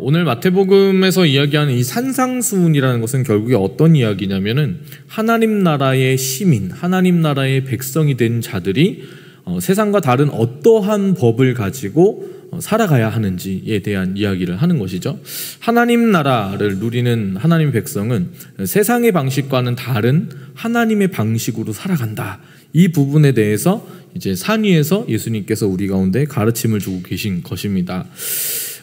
오늘 마태복음에서 이야기하는 이 산상수훈이라는 것은 결국에 어떤 이야기냐면은 하나님 나라의 시민, 하나님 나라의 백성이 된 자들이 세상과 다른 어떠한 법을 가지고 살아가야 하는지에 대한 이야기를 하는 것이죠. 하나님 나라를 누리는 하나님 백성은 세상의 방식과는 다른 하나님의 방식으로 살아간다. 이 부분에 대해서 이제 산 위에서 예수님께서 우리 가운데 가르침을 주고 계신 것입니다.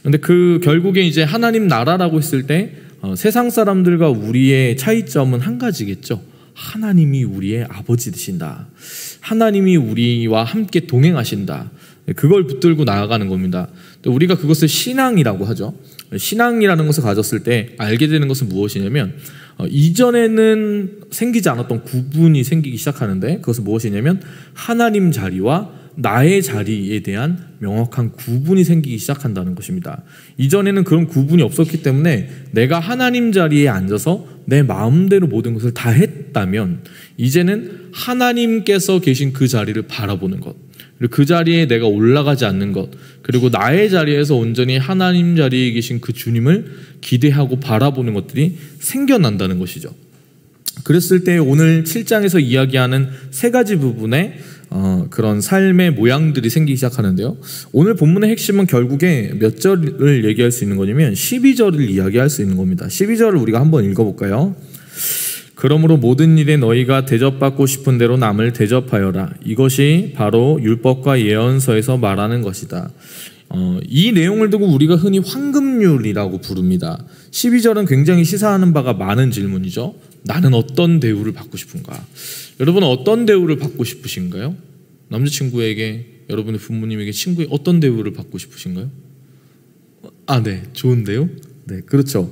근데 결국에 이제 하나님 나라라고 했을 때 세상 사람들과 우리의 차이점은 한 가지겠죠. 하나님이 우리의 아버지 되신다. 하나님이 우리와 함께 동행하신다. 그걸 붙들고 나아가는 겁니다. 우리가 그것을 신앙이라고 하죠. 신앙이라는 것을 가졌을 때 알게 되는 것은 무엇이냐면 이전에는 생기지 않았던 구분이 생기기 시작하는데 그것은 무엇이냐면 하나님 자리와 나의 자리에 대한 명확한 구분이 생기기 시작한다는 것입니다. 이전에는 그런 구분이 없었기 때문에 내가 하나님 자리에 앉아서 내 마음대로 모든 것을 다 했다면 이제는 하나님께서 계신 그 자리를 바라보는 것, 그리고 그 자리에 내가 올라가지 않는 것, 그리고 나의 자리에서 온전히 하나님 자리에 계신 그 주님을 기대하고 바라보는 것들이 생겨난다는 것이죠. 그랬을 때 오늘 7장에서 이야기하는 세 가지 부분의 그런 삶의 모양들이 생기기 시작하는데요. 오늘 본문의 핵심은 결국에 몇 절을 얘기할 수 있는 거냐면 12절을 이야기할 수 있는 겁니다. 12절을 우리가 한번 읽어볼까요? 그러므로 모든 일에 너희가 대접받고 싶은 대로 남을 대접하여라. 이것이 바로 율법과 예언서에서 말하는 것이다. 이 내용을 두고 우리가 흔히 황금률이라고 부릅니다. 12절은 굉장히 시사하는 바가 많은 질문이죠. 나는 어떤 대우를 받고 싶은가? 여러분은 어떤 대우를 받고 싶으신가요? 남자친구에게, 여러분의 부모님에게, 친구에게 어떤 대우를 받고 싶으신가요? 네, 좋은데요? 네, 그렇죠.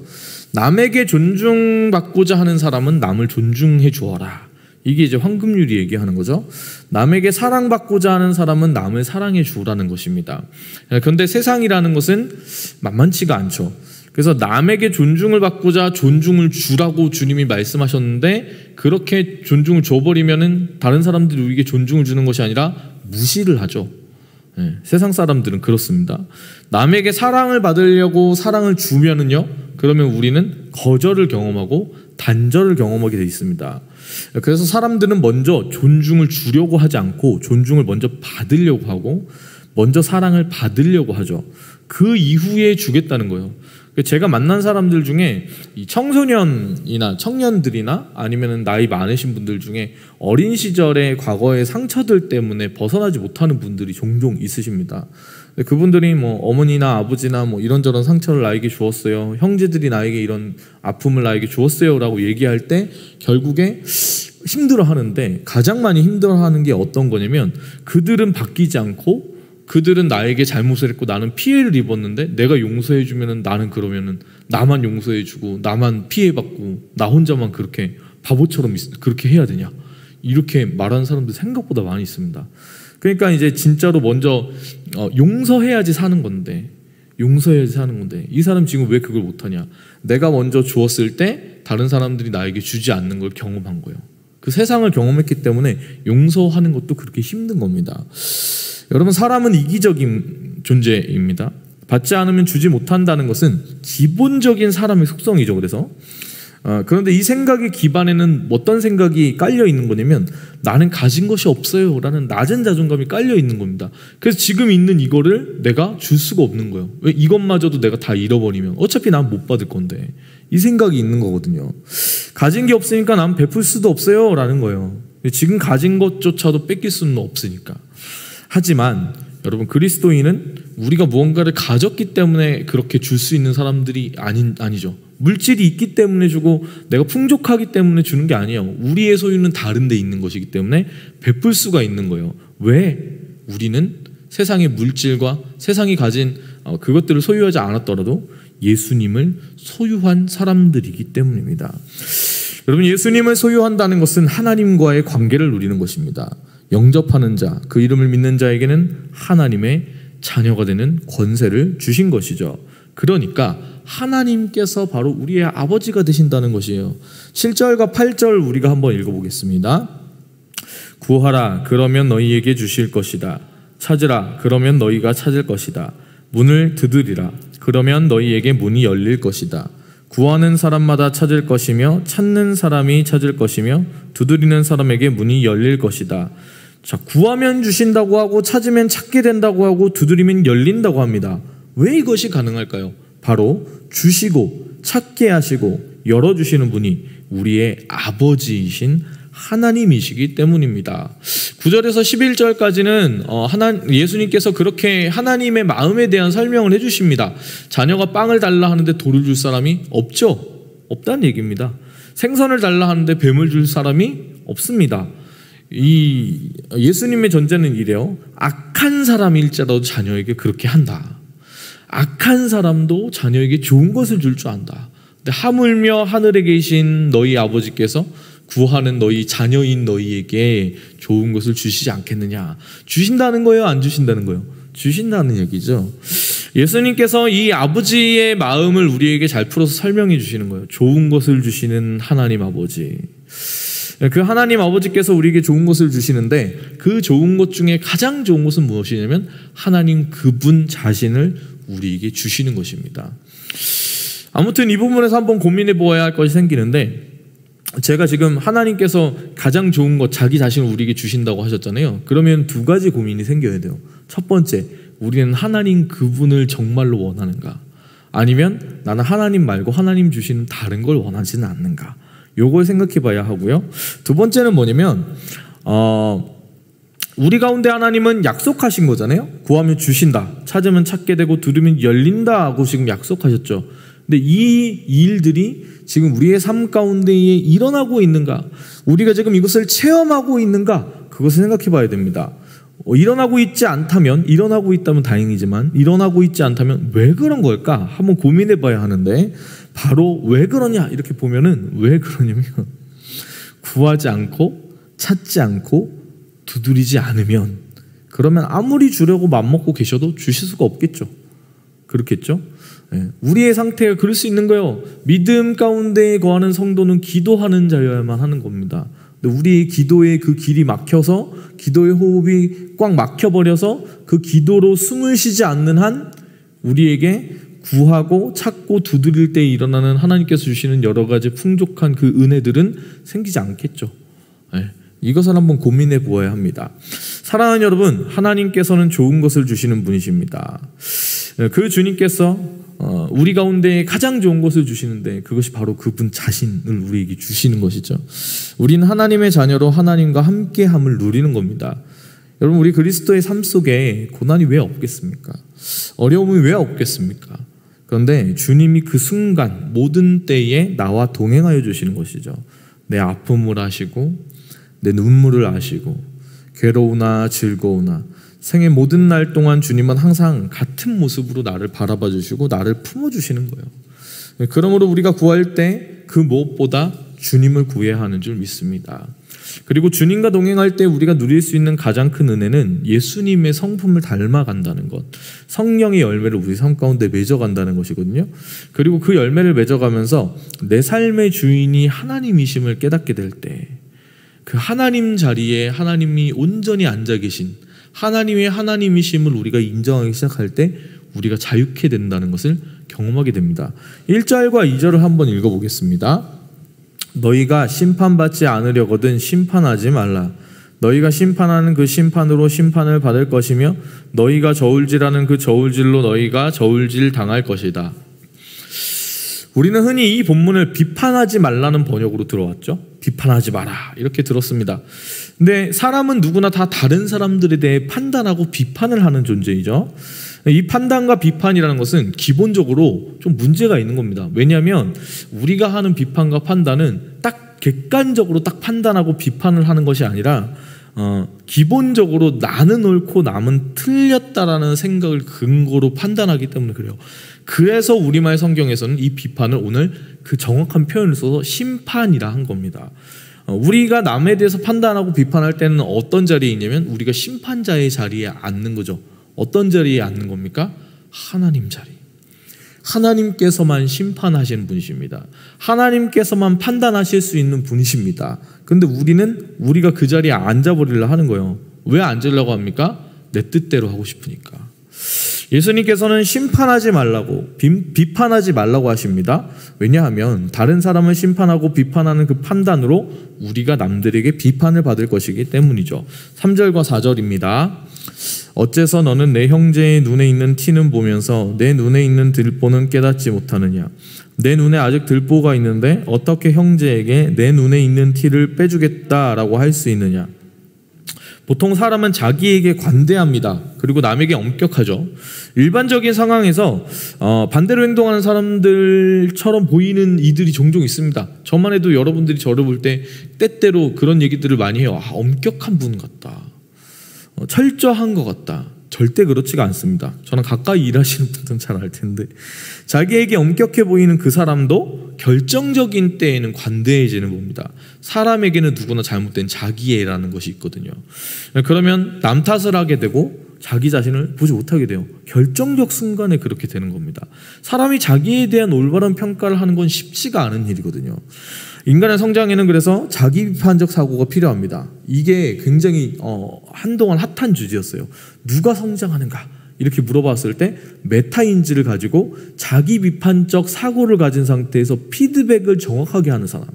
남에게 존중받고자 하는 사람은 남을 존중해 주어라. 이게 이제 황금률이 얘기하는 거죠. 남에게 사랑받고자 하는 사람은 남을 사랑해 주라는 것입니다. 그런데 세상이라는 것은 만만치가 않죠. 그래서 남에게 존중을 받고자 존중을 주라고 주님이 말씀하셨는데 그렇게 존중을 줘버리면은 다른 사람들이 우리에게 존중을 주는 것이 아니라 무시를 하죠. 세상 사람들은 그렇습니다. 남에게 사랑을 받으려고 사랑을 주면은요, 그러면 우리는 거절을 경험하고 단절을 경험하게 돼 있습니다. 그래서 사람들은 먼저 존중을 주려고 하지 않고 존중을 먼저 받으려고 하고 먼저 사랑을 받으려고 하죠. 그 이후에 주겠다는 거예요. 제가 만난 사람들 중에 이 청소년이나 청년들이나 아니면 나이 많으신 분들 중에 어린 시절의 과거의 상처들 때문에 벗어나지 못하는 분들이 종종 있으십니다. 그분들이 어머니나 아버지나 이런저런 상처를 나에게 주었어요, 형제들이 나에게 이런 아픔을 나에게 주었어요 라고 얘기할 때 결국에 힘들어하는데 가장 많이 힘들어하는 게 어떤 거냐면 그들은 바뀌지 않고 그들은 나에게 잘못을 했고 나는 피해를 입었는데 내가 용서해주면은 나는 그러면은 나만 용서해주고 나만 피해받고 나 혼자만 그렇게 바보처럼 그렇게 해야 되냐, 이렇게 말하는 사람들 생각보다 많이 있습니다. 그러니까 이제 진짜로 먼저 용서해야지 사는 건데 이 사람 지금 왜 그걸 못하냐, 내가 먼저 주었을 때 다른 사람들이 나에게 주지 않는 걸 경험한 거예요. 그 세상을 경험했기 때문에 용서하는 것도 그렇게 힘든 겁니다. 여러분, 사람은 이기적인 존재입니다. 받지 않으면 주지 못한다는 것은 기본적인 사람의 속성이죠. 그래서 그런데 이 생각의 기반에는 어떤 생각이 깔려 있는 거냐면 나는 가진 것이 없어요 라는 낮은 자존감이 깔려 있는 겁니다. 그래서 지금 있는 이거를 내가 줄 수가 없는 거예요. 왜 이것마저도 내가 다 잃어버리면 어차피 난 못 받을 건데, 이 생각이 있는 거거든요. 가진 게 없으니까 난 베풀 수도 없어요 라는 거예요. 지금 가진 것조차도 뺏길 수는 없으니까. 하지만 여러분, 그리스도인은 우리가 무언가를 가졌기 때문에 그렇게 줄 수 있는 사람들이 아니죠. 물질이 있기 때문에 주고 내가 풍족하기 때문에 주는 게 아니에요. 우리의 소유는 다른 데 있는 것이기 때문에 베풀 수가 있는 거예요. 왜? 우리는 세상의 물질과 세상이 가진 그것들을 소유하지 않았더라도 예수님을 소유한 사람들이기 때문입니다. 여러분, 예수님을 소유한다는 것은 하나님과의 관계를 누리는 것입니다. 영접하는 자, 그 이름을 믿는 자에게는 하나님의 자녀가 되는 권세를 주신 것이죠. 그러니까 하나님께서 바로 우리의 아버지가 되신다는 것이에요. 7절과 8절 우리가 한번 읽어보겠습니다. 구하라, 그러면 너희에게 주실 것이다. 찾으라, 그러면 너희가 찾을 것이다. 문을 두드리라, 그러면 너희에게 문이 열릴 것이다. 구하는 사람마다 찾을 것이며 찾는 사람이 찾을 것이며 두드리는 사람에게 문이 열릴 것이다. 자, 구하면 주신다고 하고 찾으면 찾게 된다고 하고 두드리면 열린다고 합니다. 왜 이것이 가능할까요? 바로 주시고 찾게 하시고 열어주시는 분이 우리의 아버지이신 하나님이시기 때문입니다. 9절에서 11절까지는 예수님께서 그렇게 하나님의 마음에 대한 설명을 해주십니다. 자녀가 빵을 달라 하는데 돌을 줄 사람이 없죠. 없다는 얘기입니다. 생선을 달라 하는데 뱀을 줄 사람이 없습니다. 이 예수님의 전제는 이래요. 악한 사람일지라도 자녀에게 그렇게 한다. 악한 사람도 자녀에게 좋은 것을 줄 줄 안다. 근데 하물며 하늘에 계신 너희 아버지께서 구하는 너희 자녀인 너희에게 좋은 것을 주시지 않겠느냐. 주신다는 거예요? 안 주신다는 거예요? 주신다는 얘기죠. 예수님께서 이 아버지의 마음을 우리에게 잘 풀어서 설명해 주시는 거예요. 좋은 것을 주시는 하나님 아버지. 그 하나님 아버지께서 우리에게 좋은 것을 주시는데 그 좋은 것 중에 가장 좋은 것은 무엇이냐면 하나님 그분 자신을 우리에게 주시는 것입니다. 아무튼 이 부분에서 한번 고민해 보아야 할 것이 생기는데, 제가 지금 하나님께서 가장 좋은 것 자기 자신을 우리에게 주신다고 하셨잖아요. 그러면 두 가지 고민이 생겨야 돼요. 첫 번째, 우리는 하나님 그분을 정말로 원하는가? 아니면 나는 하나님 말고 하나님 주시는 다른 걸 원하지는 않는가? 요걸 생각해 봐야 하고요. 두 번째는 뭐냐면 우리 가운데 하나님은 약속하신 거잖아요. 구하면 주신다, 찾으면 찾게 되고 두드리면 열린다 하고 지금 약속하셨죠. 근데 이 일들이 지금 우리의 삶 가운데에 일어나고 있는가? 우리가 지금 이것을 체험하고 있는가? 그것을 생각해 봐야 됩니다. 일어나고 있지 않다면, 일어나고 있다면 다행이지만 일어나고 있지 않다면 왜 그런 걸까? 한번 고민해 봐야 하는데, 바로 왜 그러냐 이렇게 보면은, 왜 그러냐면 구하지 않고 찾지 않고 두드리지 않으면, 그러면 아무리 주려고 맘먹고 계셔도 주실 수가 없겠죠. 그렇겠죠? 우리의 상태가 그럴 수 있는 거예요. 믿음 가운데 거하는 성도는 기도하는 자여야만 하는 겁니다. 근데 우리의 기도의 그 길이 막혀서, 기도의 호흡이 꽉 막혀버려서 그 기도로 숨을 쉬지 않는 한 우리에게 구하고 찾고 두드릴 때 일어나는 하나님께서 주시는 여러 가지 풍족한 그 은혜들은 생기지 않겠죠. 이것을 한번 고민해 보아야 합니다. 사랑하는 여러분, 하나님께서는 좋은 것을 주시는 분이십니다. 그 주님께서 우리 가운데 가장 좋은 것을 주시는데 그것이 바로 그분 자신을 우리에게 주시는 것이죠. 우리는 하나님의 자녀로 하나님과 함께함을 누리는 겁니다. 여러분, 우리 그리스도의 삶 속에 고난이 왜 없겠습니까? 어려움이 왜 없겠습니까? 그런데 주님이 그 순간 모든 때에 나와 동행하여 주시는 것이죠. 내 아픔을 아시고 내 눈물을 아시고 괴로우나 즐거우나 생의 모든 날 동안 주님은 항상 같은 모습으로 나를 바라봐 주시고 나를 품어주시는 거예요. 그러므로 우리가 구할 때 그 무엇보다 주님을 구해야 하는 줄 믿습니다. 그리고 주님과 동행할 때 우리가 누릴 수 있는 가장 큰 은혜는 예수님의 성품을 닮아간다는 것, 성령의 열매를 우리 삶 가운데 맺어간다는 것이거든요. 그리고 그 열매를 맺어가면서 내 삶의 주인이 하나님이심을 깨닫게 될 때, 그 하나님 자리에 하나님이 온전히 앉아 계신 하나님의 하나님이심을 우리가 인정하기 시작할 때 우리가 자유케 된다는 것을 경험하게 됩니다. 1절과 2절을 한번 읽어보겠습니다. 너희가 심판받지 않으려거든 심판하지 말라. 너희가 심판하는 그 심판으로 심판을 받을 것이며 너희가 저울질하는 그 저울질로 너희가 저울질 당할 것이다. 우리는 흔히 이 본문을 비판하지 말라는 번역으로 들어왔죠. 비판하지 마라 이렇게 들었습니다. 근데 사람은 누구나 다 다른 사람들에 대해 판단하고 비판을 하는 존재이죠. 이 판단과 비판이라는 것은 기본적으로 좀 문제가 있는 겁니다. 왜냐하면 우리가 하는 비판과 판단은 딱 객관적으로 딱 판단하고 비판을 하는 것이 아니라 기본적으로 나는 옳고 남은 틀렸다라는 생각을 근거로 판단하기 때문에 그래요. 그래서 우리말 성경에서는 이 비판을 오늘 그 정확한 표현을 써서 심판이라 한 겁니다. 우리가 남에 대해서 판단하고 비판할 때는 어떤 자리에 있냐면 우리가 심판자의 자리에 앉는 거죠. 어떤 자리에 앉는 겁니까? 하나님 자리. 하나님께서만 심판하시는 분이십니다. 하나님께서만 판단하실 수 있는 분이십니다. 그런데 우리가 그 자리에 앉아버리려 하는 거예요. 왜 앉으려고 합니까? 내 뜻대로 하고 싶으니까. 예수님께서는 심판하지 말라고, 비판하지 말라고 하십니다. 왜냐하면 다른 사람을 심판하고 비판하는 그 판단으로 우리가 남들에게 비판을 받을 것이기 때문이죠. 3절과 4절입니다. 어째서 너는 내 형제의 눈에 있는 티는 보면서 내 눈에 있는 들보는 깨닫지 못하느냐? 내 눈에 아직 들보가 있는데 어떻게 형제에게 내 눈에 있는 티를 빼주겠다라고 할 수 있느냐? 보통 사람은 자기에게 관대합니다. 그리고 남에게 엄격하죠. 일반적인 상황에서 반대로 행동하는 사람들처럼 보이는 이들이 종종 있습니다. 저만 해도 여러분들이 저를 볼 때 때때로 그런 얘기들을 많이 해요. 엄격한 분 같다. 철저한 것 같다. 절대 그렇지가 않습니다. 저는 가까이 일하시는 분들은 잘 알 텐데 자기에게 엄격해 보이는 그 사람도 결정적인 때에는 관대해지는 겁니다. 사람에게는 누구나 잘못된 자기애라는 것이 있거든요. 그러면 남 탓을 하게 되고 자기 자신을 보지 못하게 돼요. 결정적 순간에 그렇게 되는 겁니다. 사람이 자기에 대한 올바른 평가를 하는 건 쉽지가 않은 일이거든요. 인간의 성장에는 그래서 자기 비판적 사고가 필요합니다. 이게 굉장히 한동안 핫한 주제였어요. 누가 성장하는가? 이렇게 물어봤을 때 메타인지를 가지고 자기 비판적 사고를 가진 상태에서 피드백을 정확하게 하는 사람.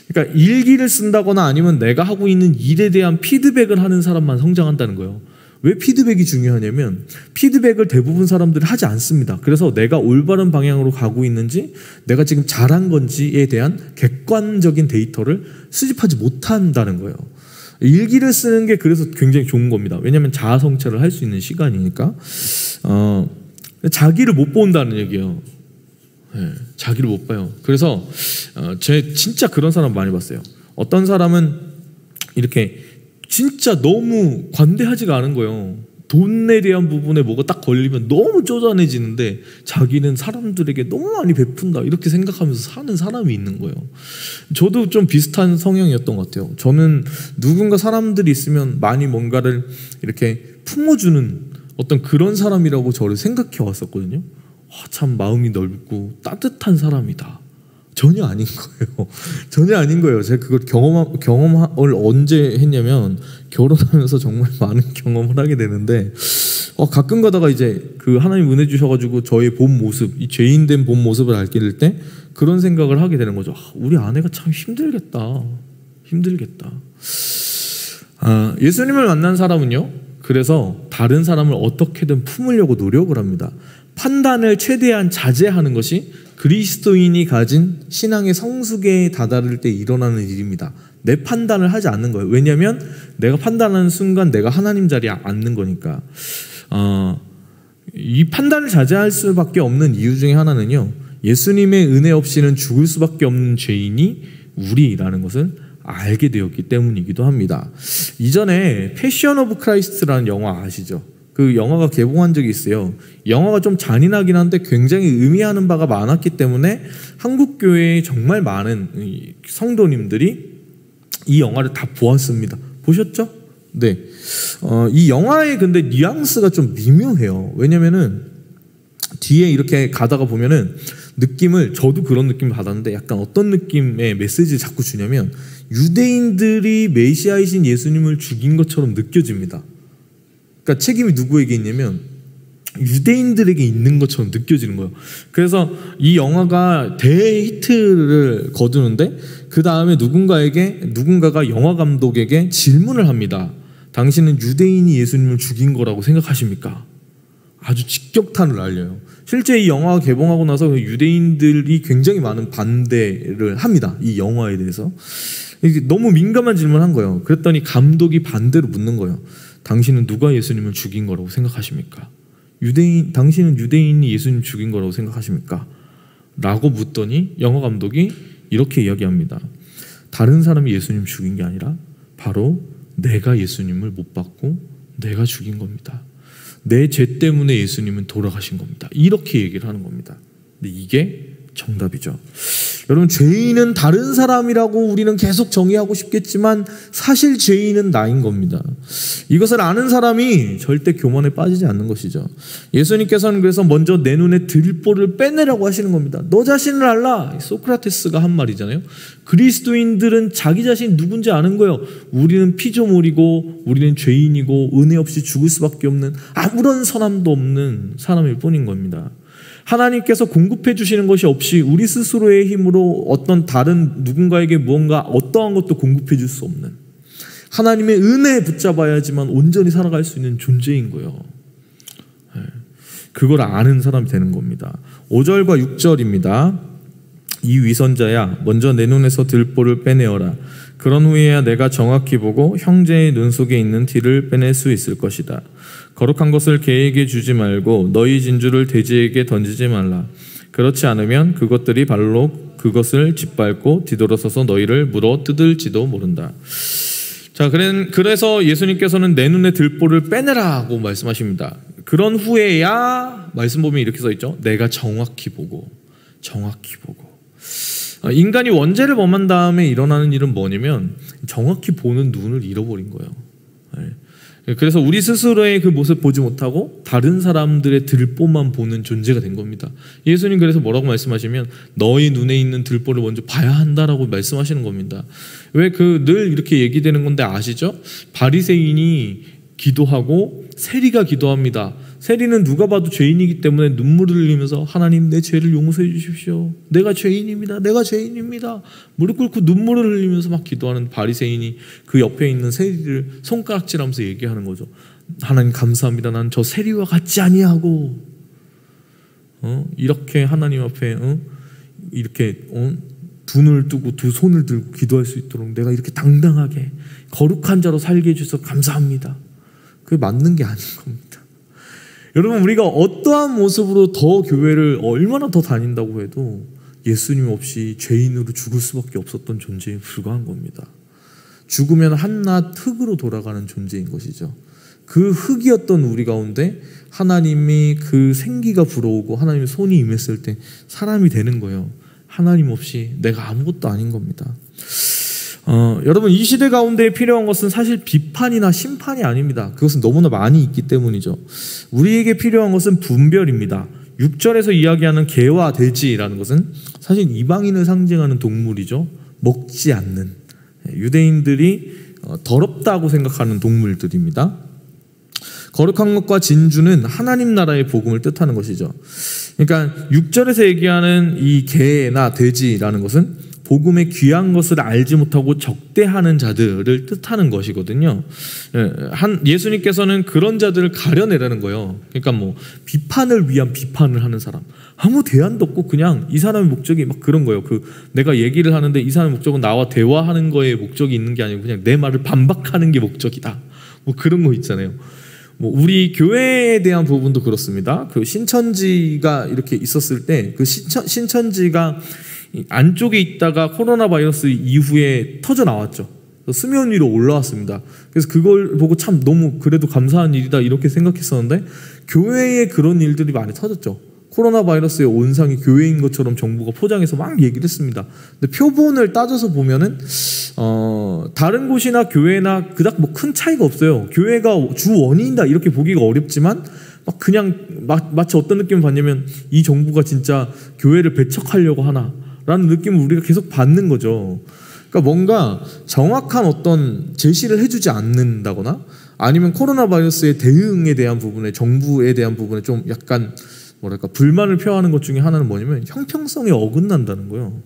그러니까 일기를 쓴다거나 아니면 내가 하고 있는 일에 대한 피드백을 하는 사람만 성장한다는 거예요. 왜 피드백이 중요하냐면 피드백을 대부분 사람들이 하지 않습니다. 그래서 내가 올바른 방향으로 가고 있는지 내가 지금 잘한 건지에 대한 객관적인 데이터를 수집하지 못한다는 거예요. 일기를 쓰는 게 그래서 굉장히 좋은 겁니다. 왜냐하면 자아 성찰을 할 수 있는 시간이니까. 자기를 못 본다는 얘기예요. 네, 자기를 못 봐요. 그래서 제 진짜 그런 사람 많이 봤어요. 어떤 사람은 이렇게 진짜 너무 관대하지가 않은 거예요. 돈에 대한 부분에 뭐가 딱 걸리면 너무 쪼잔해지는데 자기는 사람들에게 너무 많이 베푼다 이렇게 생각하면서 사는 사람이 있는 거예요. 저도 좀 비슷한 성향이었던 것 같아요. 저는 누군가 사람들이 있으면 많이 뭔가를 이렇게 품어주는 어떤 그런 사람이라고 저를 생각해 왔었거든요. 참 마음이 넓고 따뜻한 사람이다. 전혀 아닌 거예요. 전혀 아닌 거예요. 제가 그걸 경험을 언제 했냐면 결혼하면서 정말 많은 경험을 하게 되는데 가끔 가다가 이제 그 하나님 은혜 주셔가지고 저의 본 모습, 이 죄인된 본 모습을 알게 될 때 그런 생각을 하게 되는 거죠. 우리 아내가 참 힘들겠다. 예수님을 만난 사람은요. 그래서 다른 사람을 어떻게든 품으려고 노력을 합니다. 판단을 최대한 자제하는 것이 그리스도인이 가진 신앙의 성숙에 다다를 때 일어나는 일입니다. 내 판단을 하지 않는 거예요. 왜냐하면 내가 판단하는 순간 내가 하나님 자리에 앉는 거니까. 이 판단을 자제할 수밖에 없는 이유 중에 하나는요. 예수님의 은혜 없이는 죽을 수밖에 없는 죄인이 우리라는 것을 알게 되었기 때문이기도 합니다. 이전에 패션 오브 크라이스트라는 영화 아시죠? 그 영화가 개봉한 적이 있어요. 영화가 좀 잔인하긴 한데 굉장히 의미하는 바가 많았기 때문에 한국 교회에 정말 많은 성도님들이 이 영화를 다 보았습니다. 보셨죠? 네. 이 영화의 근데 뉘앙스가 좀 미묘해요. 왜냐면은 뒤에 이렇게 가다가 보면은 저도 그런 느낌을 받았는데 약간 어떤 느낌의 메시지를 자꾸 주냐면 유대인들이 메시아이신 예수님을 죽인 것처럼 느껴집니다. 그러니까 책임이 누구에게 있냐면 유대인들에게 있는 것처럼 느껴지는 거예요. 그래서 이 영화가 대히트를 거두는데 그 다음에 누군가가 영화 감독에게 질문을 합니다. 당신은 유대인이 예수님을 죽인 거라고 생각하십니까? 아주 직격탄을 날려요. 실제 이 영화가 개봉하고 나서 유대인들이 굉장히 많은 반대를 합니다. 이 영화에 대해서. 너무 민감한 질문을 한 거예요. 그랬더니 감독이 반대로 묻는 거예요. 당신은 누가 예수님을 죽인 거라고 생각하십니까? 당신은 유대인이 예수님 죽인 거라고 생각하십니까? 라고 묻더니 영화 감독이 이렇게 이야기합니다. 다른 사람이 예수님 죽인 게 아니라 바로 내가 예수님을 못 받고 내가 죽인 겁니다. 내 죄 때문에 예수님은 돌아가신 겁니다. 이렇게 얘기를 하는 겁니다. 근데 이게 정답이죠. 여러분, 죄인은 다른 사람이라고 우리는 계속 정의하고 싶겠지만 사실 죄인은 나인 겁니다. 이것을 아는 사람이 절대 교만에 빠지지 않는 것이죠. 예수님께서는 그래서 먼저 내 눈에 들보를 빼내라고 하시는 겁니다. 너 자신을 알라. 소크라테스가 한 말이잖아요. 그리스도인들은 자기 자신이 누군지 아는 거예요. 우리는 피조물이고 우리는 죄인이고 은혜 없이 죽을 수밖에 없는 아무런 선함도 없는 사람일 뿐인 겁니다. 하나님께서 공급해 주시는 것이 없이 우리 스스로의 힘으로 어떤 다른 누군가에게 무언가 어떠한 것도 공급해 줄 수 없는, 하나님의 은혜에 붙잡아야지만 온전히 살아갈 수 있는 존재인 거예요. 그걸 아는 사람이 되는 겁니다. 5절과 6절입니다. 이 위선자야, 먼저 내 눈에서 들보를 빼내어라. 그런 후에야 내가 정확히 보고 형제의 눈 속에 있는 티를 빼낼 수 있을 것이다. 거룩한 것을 개에게 주지 말고 너희 진주를 돼지에게 던지지 말라. 그렇지 않으면 그것들이 발로 그것을 짓밟고 뒤돌아서서 너희를 물어 뜯을지도 모른다. 자, 그래서 예수님께서는 내 눈에 들보를 빼내라고 말씀하십니다. 그런 후에야, 말씀 보면 이렇게 써있죠. 내가 정확히 보고. 인간이 원죄를 범한 다음에 일어나는 일은 뭐냐면 정확히 보는 눈을 잃어버린 거예요. 그래서 우리 스스로의 그 모습 보지 못하고 다른 사람들의 들보만 보는 존재가 된 겁니다. 예수님 그래서 뭐라고 말씀하시면 너희 눈에 있는 들보를 먼저 봐야 한다라고 말씀하시는 겁니다. 왜 늘 이렇게 얘기되는 건데 아시죠? 바리새인이 기도하고 세리가 기도합니다. 세리는 누가 봐도 죄인이기 때문에 눈물을 흘리면서 하나님 내 죄를 용서해 주십시오. 내가 죄인입니다. 무릎 꿇고 눈물을 흘리면서 막 기도하는 바리새인이 그 옆에 있는 세리를 손가락질하면서 얘기하는 거죠. 하나님 감사합니다. 난 저 세리와 같지 아니하고 이렇게 하나님 앞에 이렇게 두 눈을 뜨고 두 손을 들고 기도할 수 있도록 내가 이렇게 당당하게 거룩한 자로 살게 해주셔서 감사합니다. 그게 맞는 게 아닌 겁니다. 여러분, 우리가 어떠한 모습으로 더 교회를 얼마나 더 다닌다고 해도 예수님 없이 죄인으로 죽을 수밖에 없었던 존재에 불과한 겁니다. 죽으면 한낱 흙으로 돌아가는 존재인 것이죠. 그 흙이었던 우리 가운데 하나님이 그 생기가 불어오고 하나님의 손이 임했을 때 사람이 되는 거예요. 하나님 없이 내가 아무것도 아닌 겁니다. 여러분, 이 시대 가운데 필요한 것은 사실 비판이나 심판이 아닙니다. 그것은 너무나 많이 있기 때문이죠. 우리에게 필요한 것은 분별입니다. 6절에서 이야기하는 개와 돼지라는 것은 사실 이방인을 상징하는 동물이죠. 먹지 않는, 유대인들이 더럽다고 생각하는 동물들입니다. 거룩한 것과 진주는 하나님 나라의 복음을 뜻하는 것이죠. 그러니까 6절에서 얘기하는 이 개나 돼지라는 것은 복음의 귀한 것을 알지 못하고 적대하는 자들을 뜻하는 것이거든요. 예수님께서는 그런 자들을 가려내라는 거예요. 그러니까 비판을 위한 비판을 하는 사람, 아무 대안도 없고 그냥 이 사람의 목적이 막 그런 거예요. 내가 얘기를 하는데 이 사람의 목적은 나와 대화하는 거에 목적이 있는 게 아니고 그냥 내 말을 반박하는 게 목적이다. 그런 거 있잖아요. 우리 교회에 대한 부분도 그렇습니다. 그 신천지가 이렇게 있었을 때 그 신천지가 안쪽에 있다가 코로나 바이러스 이후에 터져 나왔죠. 수면 위로 올라왔습니다. 그래서 그걸 보고 참 너무 그래도 감사한 일이다 이렇게 생각했었는데 교회에 그런 일들이 많이 터졌죠. 코로나 바이러스의 온상이 교회인 것처럼 정부가 포장해서 막 얘기를 했습니다. 근데 표본을 따져서 보면은 다른 곳이나 교회나 그닥 큰 차이가 없어요. 교회가 주 원인이다 이렇게 보기가 어렵지만 마치 어떤 느낌을 받냐면 이 정부가 진짜 교회를 배척하려고 하나 라는 느낌을 우리가 계속 받는 거죠. 그러니까 뭔가 정확한 어떤 제시를 해주지 않는다거나 아니면 코로나 바이러스의 대응에 대한 부분에, 정부에 대한 부분에 좀 약간 불만을 표하는 것 중에 하나는 뭐냐면 형평성에 어긋난다는 거예요.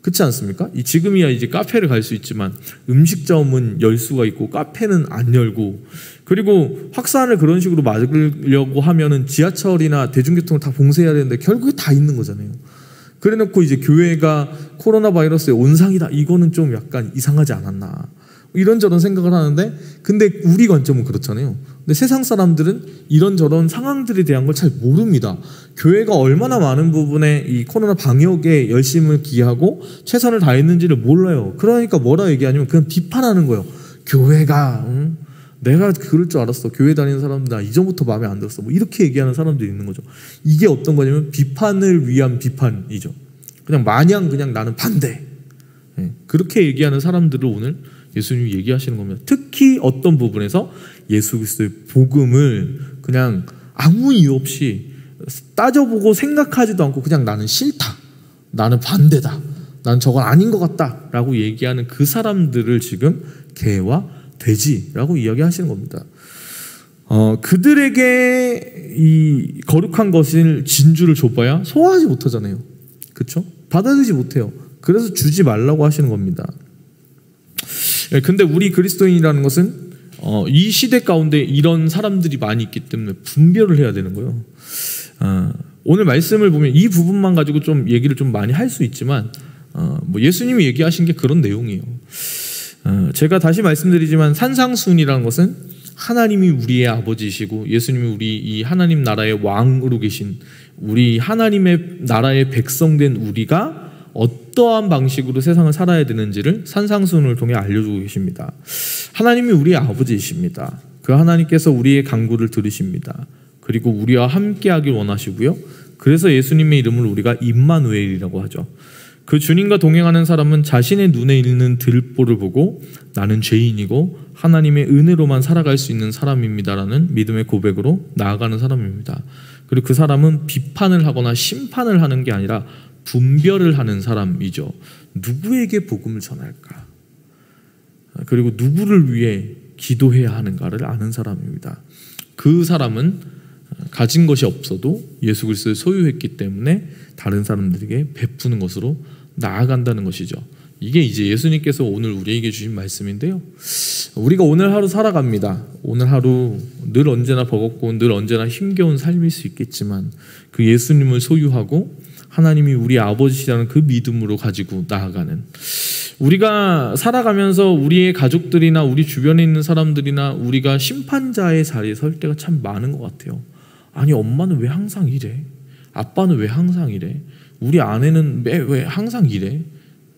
그렇지 않습니까? 지금이야 이제 카페를 갈 수 있지만 음식점은 열 수가 있고 카페는 안 열고, 그리고 확산을 그런 식으로 막으려고 하면은 지하철이나 대중교통을 다 봉쇄해야 되는데 결국에 다 있는 거잖아요. 그래놓고 이제 교회가 코로나 바이러스의 온상이다, 이거는 좀 약간 이상하지 않았나, 이런저런 생각을 하는데, 근데 우리 관점은 그렇잖아요. 근데 세상 사람들은 이런저런 상황들에 대한 걸 잘 모릅니다. 교회가 얼마나 많은 부분에 이 코로나 방역에 열심을 기하고 최선을 다했는지를 몰라요. 그러니까 뭐라 얘기하냐면 그냥 비판하는 거예요. 교회가 내가 그럴 줄 알았어. 교회 다니는 사람들 나 이전부터 마음에 안 들었어. 이렇게 얘기하는 사람들이 있는 거죠. 이게 어떤 거냐면 비판을 위한 비판이죠. 그냥 마냥 그냥 나는 반대. 그렇게 얘기하는 사람들을 오늘 예수님이 얘기하시는 겁니다. 특히 어떤 부분에서 예수 그리스도의 복음을 그냥 아무 이유 없이 따져보고 생각하지도 않고 그냥 나는 싫다, 나는 반대다, 난 저건 아닌 것 같다 라고 얘기하는 그 사람들을 지금 개와 돼지라고 이야기하시는 겁니다. 그들에게 이 거룩한 것을 진주를 줘봐야 소화하지 못하잖아요. 그렇죠? 받아들이지 못해요. 그래서 주지 말라고 하시는 겁니다. 근데 우리 그리스도인이라는 것은 이 시대 가운데 이런 사람들이 많이 있기 때문에 분별을 해야 되는 거예요. 오늘 말씀을 보면 이 부분만 가지고 좀 얘기를 좀 많이 할 수 있지만 뭐 예수님이 얘기하신 게 그런 내용이에요. 제가 다시 말씀드리지만 산상수훈이라는 것은 하나님이 우리의 아버지이시고 예수님이 우리 이 하나님 나라의 왕으로 계신 우리 하나님의 나라의 백성된 우리가 어떠한 방식으로 세상을 살아야 되는지를 산상수훈을 통해 알려주고 계십니다. 하나님이 우리의 아버지이십니다. 그 하나님께서 우리의 간구를 들으십니다. 그리고 우리와 함께하길 원하시고요. 그래서 예수님의 이름을 우리가 임마누엘이라고 하죠. 그 주님과 동행하는 사람은 자신의 눈에 있는 들보를 보고 나는 죄인이고 하나님의 은혜로만 살아갈 수 있는 사람입니다라는 믿음의 고백으로 나아가는 사람입니다. 그리고 그 사람은 비판을 하거나 심판을 하는 게 아니라 분별을 하는 사람이죠. 누구에게 복음을 전할까? 그리고 누구를 위해 기도해야 하는가를 아는 사람입니다. 그 사람은 가진 것이 없어도 예수 그리스도를 소유했기 때문에 다른 사람들에게 베푸는 것으로 나아간다는 것이죠. 이게 이제 예수님께서 오늘 우리에게 주신 말씀인데요. 우리가 오늘 하루 살아갑니다. 오늘 하루 늘 언제나 버겁고 늘 언제나 힘겨운 삶일 수 있겠지만 그 예수님을 소유하고 하나님이 우리 아버지시라는 그 믿음으로 가지고 나아가는, 우리가 살아가면서 우리의 가족들이나 우리 주변에 있는 사람들이나 우리가 심판자의 자리에 설 때가 참 많은 것 같아요. 아니 엄마는 왜 항상 이래? 아빠는 왜 항상 이래? 우리 아내는 왜 항상 이래?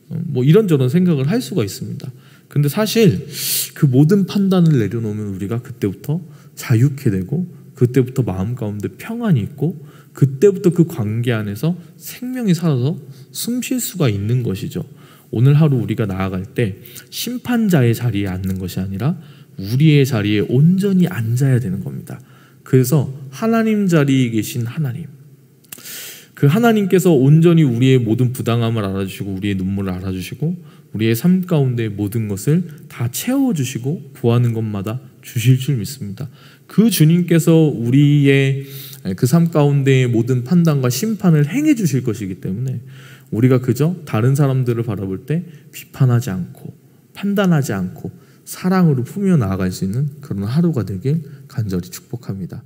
뭐 이런저런 생각을 할 수가 있습니다. 근데 사실 그 모든 판단을 내려놓으면 우리가 그때부터 자유케 되고 그때부터 마음 가운데 평안이 있고 그때부터 그 관계 안에서 생명이 살아서 숨 쉴 수가 있는 것이죠. 오늘 하루 우리가 나아갈 때 심판자의 자리에 앉는 것이 아니라 우리의 자리에 온전히 앉아야 되는 겁니다. 그래서 하나님 자리에 계신 하나님, 그 하나님께서 온전히 우리의 모든 부당함을 알아주시고 우리의 눈물을 알아주시고 우리의 삶 가운데 모든 것을 다 채워주시고 구하는 것마다 주실 줄 믿습니다. 그 주님께서 우리의 그 삶 가운데의 모든 판단과 심판을 행해 주실 것이기 때문에 우리가 그저 다른 사람들을 바라볼 때 비판하지 않고 판단하지 않고 사랑으로 품며 나아갈 수 있는 그런 하루가 되길 간절히 축복합니다.